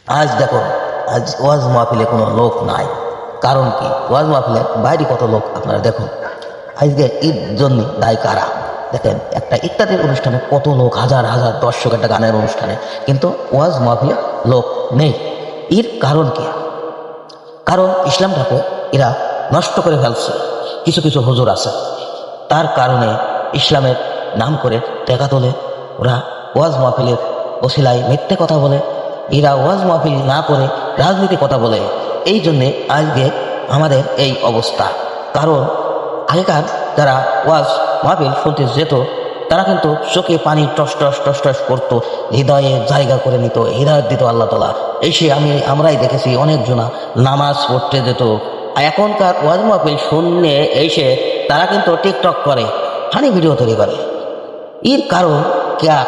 আজ দেখো, আজ ওয়াজ মাহফিলে কোনো লোক নাই। কারণ কি? ওয়াজ মাহফিলে বাইরে কত লোক আপনারা দেখুন। আজকে ঈদ জন্য দায় কারা? দেখেন, একটা ইত্যাদির অনুষ্ঠানে কত লোক, হাজার হাজার দর্শক, একটা গানের অনুষ্ঠানে, কিন্তু ওয়াজ মাহফিলে লোক নেই। এর কারণ কি? কারণ ইসলামটাকে এরা নষ্ট করে ফেলছে। কিছু কিছু হুজুর আছে, তার কারণে ইসলামের নাম করে টাকা তোলে। ওরা ওয়াজ মাহফিলের ওসিলায় মিথ্যে কথা বলে। এরা ওয়াজ মাহফিল না করে রাজনীতি কথা বলে। এই জন্যে আজকে আমাদের এই অবস্থা। কারণ আগেকার যারা ওয়াজ মাহফিল শুনতে যেত, তারা কিন্তু চোখে পানি টস টস টস টস করতো, হৃদয়ে জায়গা করে নিত, হৃদয় দিত আল্লাহ তালা। এসে আমরাই দেখেছি অনেকজনা নামাজ পড়তে যেত। আর এখনকার ওয়াজ মাহফিল শুনলে এসে তারা কিন্তু টিকটক করে, ফানি ভিডিও তৈরি করে। এর কারণ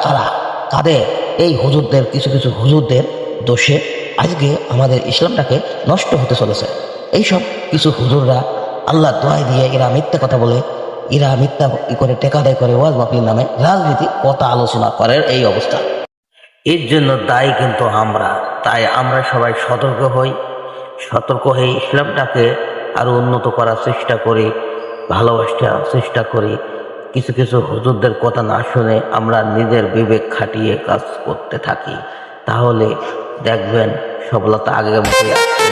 কারা? কাদের? এই হুজুরদের, কিছু কিছু হুজুরদের দোষে আজকে আমাদের ইসলামটাকে নষ্ট হতে চলেছে। এইসব কিছু হুজুররা আল্লাহ দোয়াই দিয়ে এরা মিথ্যা কথা বলে, এরা মিথ্যা করে টেকা দেয় করে, ওয়াজ মাহফিল নামে রাজনীতি কথা আলোচনা করে। এই অবস্থা, এর জন্য দায়ী কিন্তু আমরা। তাই আমরা সবাই সতর্ক হয়ে ইসলামটাকে আরো উন্নত করার চেষ্টা করি, ভালোবাসার চেষ্টা করি। কিছু কিছু হুজুরদের কথা না শুনে আমরা নিজের বিবেক খাটিয়ে কাজ করতে থাকি, তাহলে দেখবেন সফলতা আগের মতোই আসছে।